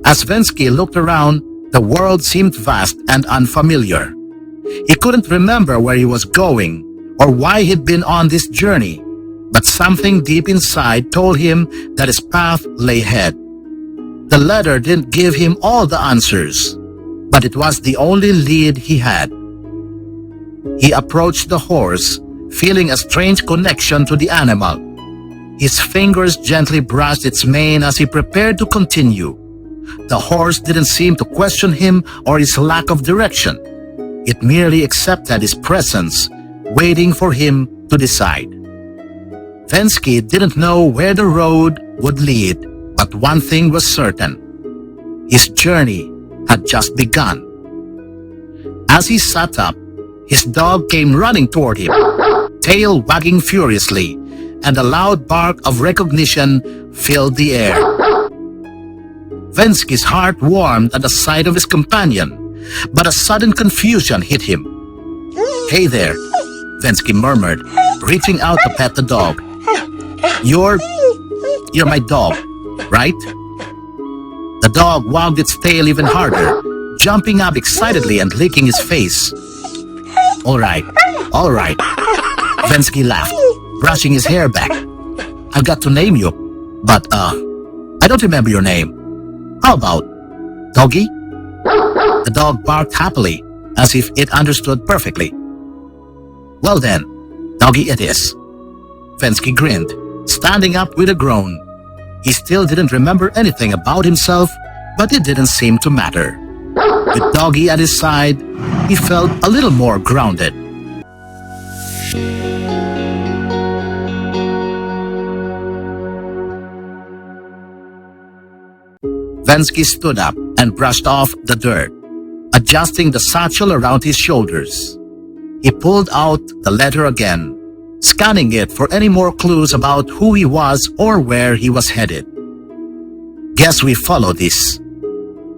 As Venzki looked around, the world seemed vast and unfamiliar. He couldn't remember where he was going or why he'd been on this journey, but something deep inside told him that his path lay ahead. The letter didn't give him all the answers, but it was the only lead he had. He approached the horse, feeling a strange connection to the animal. His fingers gently brushed its mane as he prepared to continue. The horse didn't seem to question him or his lack of direction. It merely accepted his presence, waiting for him to decide. Venzki didn't know where the road would lead, but one thing was certain. His journey had just begun. As he sat up, his dog came running toward him, tail wagging furiously, and a loud bark of recognition filled the air. Venzki's heart warmed at the sight of his companion, but a sudden confusion hit him. "Hey there," Venzki murmured, reaching out to pet the dog. You're my dog, right?" The dog wagged its tail even harder, jumping up excitedly and licking his face. All right, Venzki laughed, brushing his hair back. "I've got to name you, but I don't remember your name. How about Doggy?" The dog barked happily, as if it understood perfectly. "Well then, Doggy it is." Venzki grinned, standing up with a groan. He still didn't remember anything about himself, but it didn't seem to matter. With Doggy at his side, he felt a little more grounded. Venzki stood up and brushed off the dirt, adjusting the satchel around his shoulders. He pulled out the letter again, scanning it for any more clues about who he was or where he was headed. "Guess we follow this,"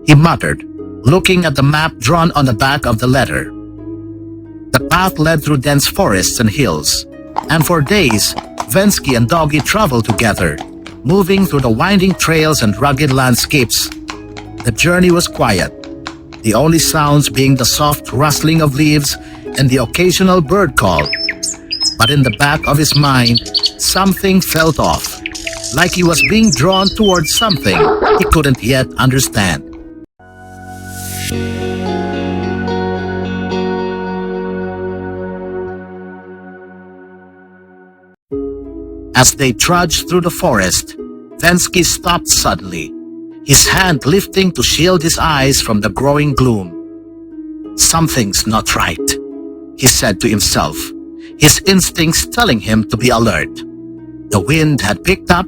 he muttered, looking at the map drawn on the back of the letter. The path led through dense forests and hills, and for days, Venzki and Doggy traveled together, moving through the winding trails and rugged landscapes. The journey was quiet, the only sounds being the soft rustling of leaves and the occasional bird call. But in the back of his mind, something felt off, like he was being drawn towards something he couldn't yet understand. As they trudged through the forest, Venzki stopped suddenly, his hand lifting to shield his eyes from the growing gloom. "Something's not right," he said to himself, his instincts telling him to be alert. The wind had picked up,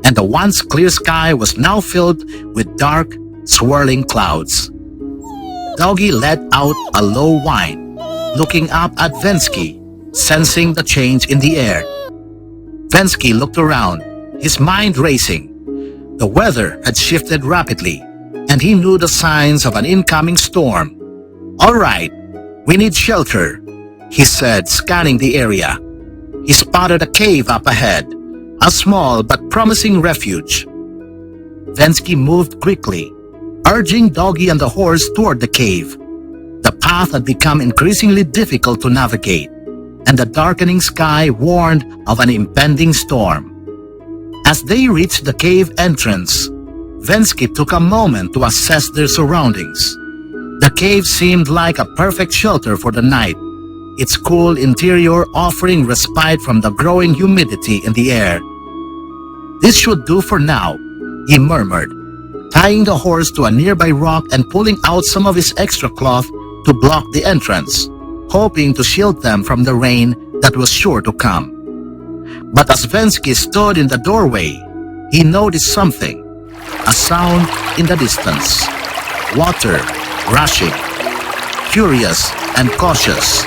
and the once clear sky was now filled with dark, swirling clouds. Doggy let out a low whine, looking up at Venzki, sensing the change in the air. Venzki looked around, his mind racing. The weather had shifted rapidly, and he knew the signs of an incoming storm. "All right, we need shelter," he said, scanning the area. He spotted a cave up ahead, a small but promising refuge. Venzki moved quickly, urging Doggy and the horse toward the cave. The path had become increasingly difficult to navigate, and the darkening sky warned of an impending storm. As they reached the cave entrance, Venzki took a moment to assess their surroundings. The cave seemed like a perfect shelter for the night, its cool interior offering respite from the growing humidity in the air. "This should do for now," he murmured, tying the horse to a nearby rock and pulling out some of his extra cloth to block the entrance, hoping to shield them from the rain that was sure to come. But as Venzki stood in the doorway, he noticed something, a sound in the distance. Water rushing. Curious and cautious,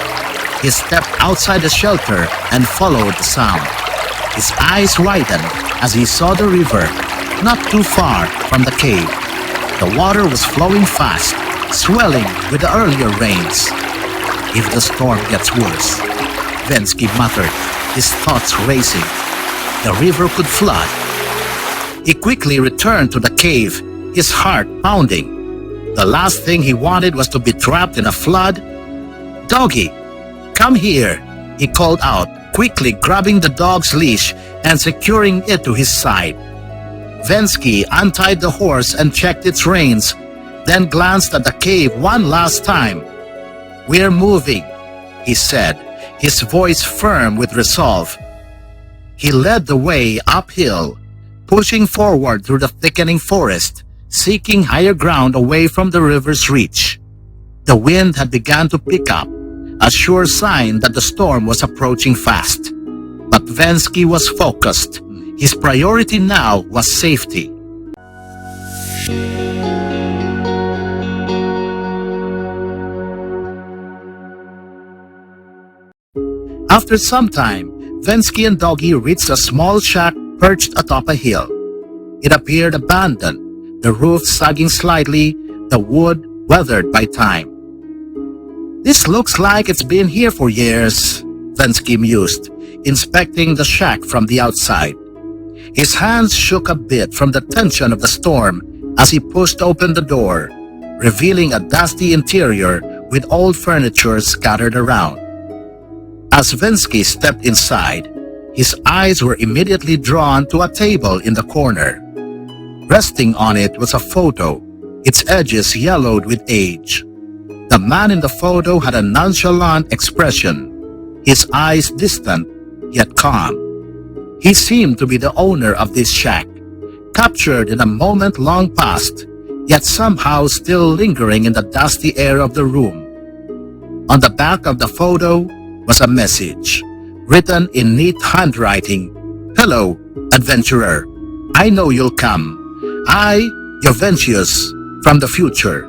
he stepped outside the shelter and followed the sound. His eyes widened as he saw the river, not too far from the cave. The water was flowing fast, swelling with the earlier rains. "If the storm gets worse," Venzki muttered, his thoughts racing. The river could flood. He quickly returned to the cave, his heart pounding. The last thing he wanted was to be trapped in a flood. "Doggy, come here," he called out, quickly grabbing the dog's leash and securing it to his side. Venzki untied the horse and checked its reins, then glanced at the cave one last time. "We're moving," he said, his voice firm with resolve. He led the way uphill, pushing forward through the thickening forest, seeking higher ground away from the river's reach. The wind had begun to pick up, a sure sign that the storm was approaching fast. But Venzki was focused. His priority now was safety. After some time, Venzki and Doggy reached a small shack perched atop a hill. It appeared abandoned, the roof sagging slightly, the wood weathered by time. "This looks like it's been here for years," Venzki mused, inspecting the shack from the outside. His hands shook a bit from the tension of the storm as he pushed open the door, revealing a dusty interior with old furniture scattered around. As Venzki stepped inside, his eyes were immediately drawn to a table in the corner. Resting on it was a photo, its edges yellowed with age. The man in the photo had a nonchalant expression, his eyes distant yet calm. He seemed to be the owner of this shack, captured in a moment long past, yet somehow still lingering in the dusty air of the room. On the back of the photo was a message, written in neat handwriting. "Hello, adventurer. I know you'll come. I, Adventures from the future.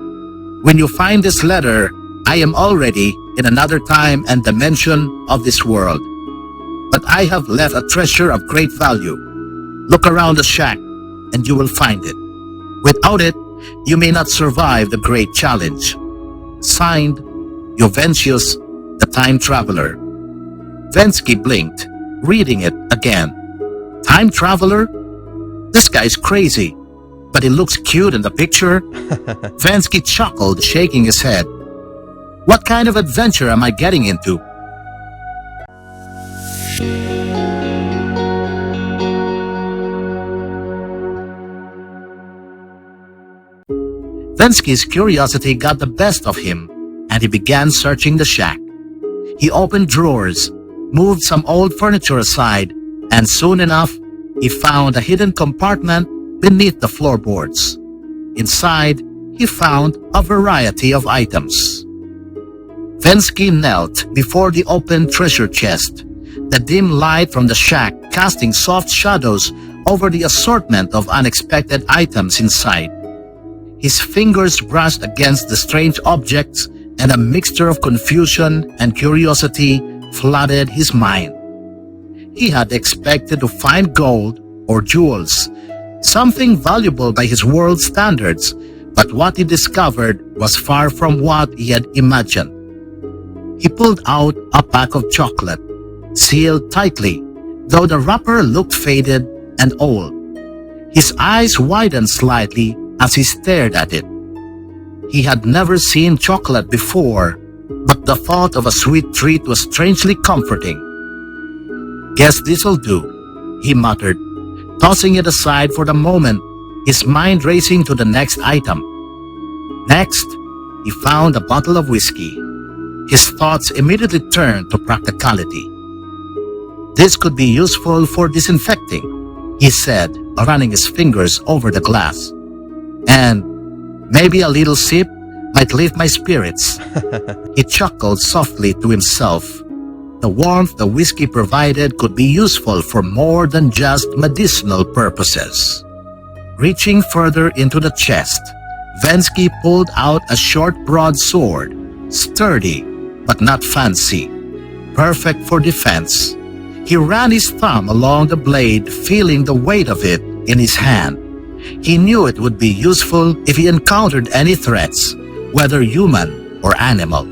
When you find this letter, I am already in another time and dimension of this world. But I have left a treasure of great value. Look around the shack and you will find it. Without it, you may not survive the great challenge. Signed, Adventures, the Time Traveler." Venzki blinked, reading it again. Time Traveler? This guy's crazy, but he looks cute in the picture. Venzki chuckled, shaking his head. What kind of adventure am I getting into? Venzki's curiosity got the best of him, and he began searching the shack. He opened drawers, moved some old furniture aside, and soon enough, he found a hidden compartment beneath the floorboards. Inside, he found a variety of items. Venzki knelt before the open treasure chest, the dim light from the shack casting soft shadows over the assortment of unexpected items inside. His fingers brushed against the strange objects, and a mixture of confusion and curiosity flooded his mind. He had expected to find gold or jewels, something valuable by his world standards, but what he discovered was far from what he had imagined. He pulled out a pack of chocolate, sealed tightly, though the wrapper looked faded and old. His eyes widened slightly as he stared at it. He had never seen chocolate before, but the thought of a sweet treat was strangely comforting. "Guess this'll do," he muttered, tossing it aside for the moment, his mind racing to the next item. Next, he found a bottle of whiskey. His thoughts immediately turned to practicality. "This could be useful for disinfecting," he said, running his fingers over the glass. "And maybe a little sip might lift my spirits." He chuckled softly to himself. The warmth the whiskey provided could be useful for more than just medicinal purposes. Reaching further into the chest, Venzki pulled out a short broadsword, sturdy but not fancy, perfect for defense. He ran his thumb along the blade, feeling the weight of it in his hand. He knew it would be useful if he encountered any threats, whether human or animal.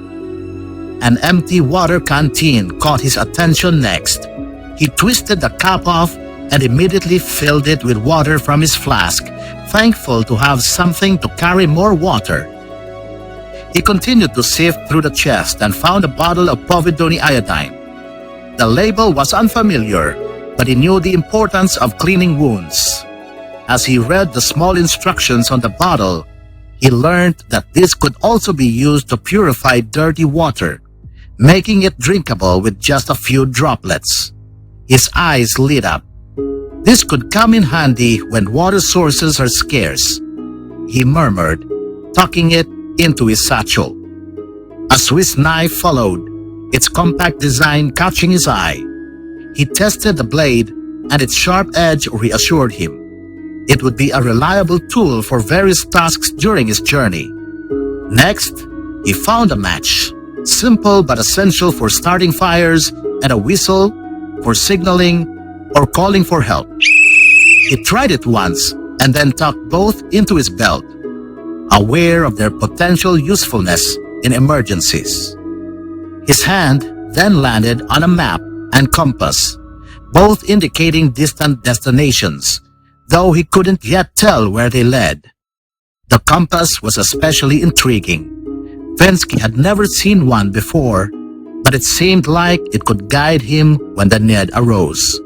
An empty water canteen caught his attention next. He twisted the cap off and immediately filled it with water from his flask, thankful to have something to carry more water. He continued to sift through the chest and found a bottle of povidone iodine. The label was unfamiliar, but he knew the importance of cleaning wounds. As he read the small instructions on the bottle, he learned that this could also be used to purify dirty water, making it drinkable with just a few droplets. His eyes lit up. This could come in handy when water sources are scarce, he murmured, tucking it into his satchel. A Swiss knife followed, its compact design catching his eye. He tested the blade, and its sharp edge reassured him. It would be a reliable tool for various tasks during his journey. Next, he found a match, simple but essential for starting fires, and a whistle for signaling or calling for help. He tried it once and then tucked both into his belt, aware of their potential usefulness in emergencies. His hand then landed on a map and compass, both indicating distant destinations, though he couldn't yet tell where they led. The compass was especially intriguing. Venzki had never seen one before, but it seemed like it could guide him when the need arose.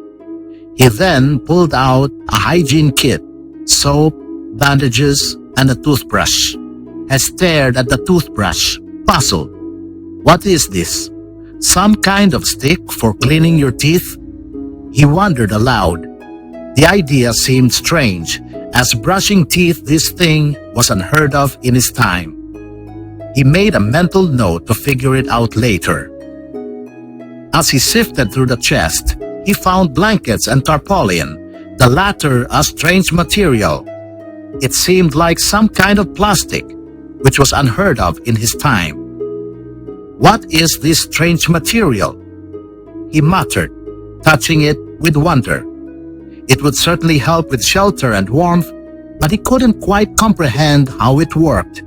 He then pulled out a hygiene kit, soap, bandages, and a toothbrush, and stared at the toothbrush, puzzled. What is this? Some kind of stick for cleaning your teeth? He wondered aloud. The idea seemed strange, as brushing teeth this thing was unheard of in his time. He made a mental note to figure it out later. As he sifted through the chest, he found blankets and tarpaulin, the latter a strange material. It seemed like some kind of plastic, which was unheard of in his time. What is this strange material? He muttered, touching it with wonder. It would certainly help with shelter and warmth, but he couldn't quite comprehend how it worked.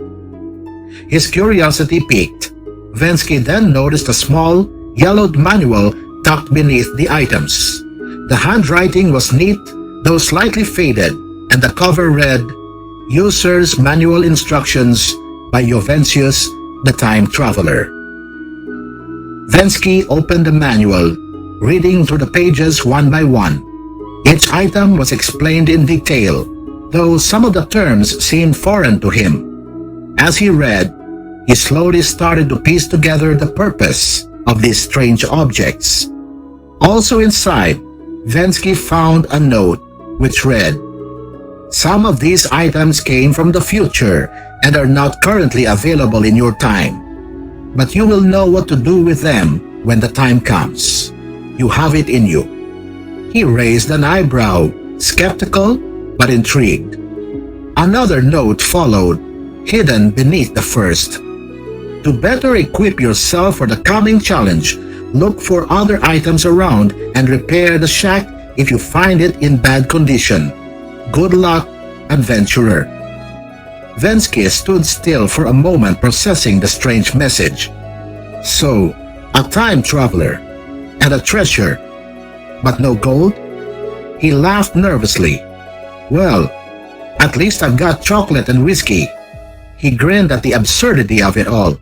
His curiosity piqued. Venzki then noticed a small, yellowed manual tucked beneath the items. The handwriting was neat, though slightly faded, and the cover read, User's Manual Instructions by Joventius, the Time Traveler. Venzki opened the manual, reading through the pages one by one. Each item was explained in detail, though some of the terms seemed foreign to him. As he read, he slowly started to piece together the purpose of these strange objects. Also inside, Venzki found a note which read, Some of these items came from the future and are not currently available in your time, but you will know what to do with them when the time comes. You have it in you. He raised an eyebrow, skeptical but intrigued. Another note followed, hidden beneath the first. To better equip yourself for the coming challenge, look for other items around and repair the shack if you find it in bad condition. Good luck, adventurer. Venzki stood still for a moment, processing the strange message. So, a time traveler and a treasure, but no gold? He laughed nervously. Well, at least I've got chocolate and whiskey. He grinned at the absurdity of it all.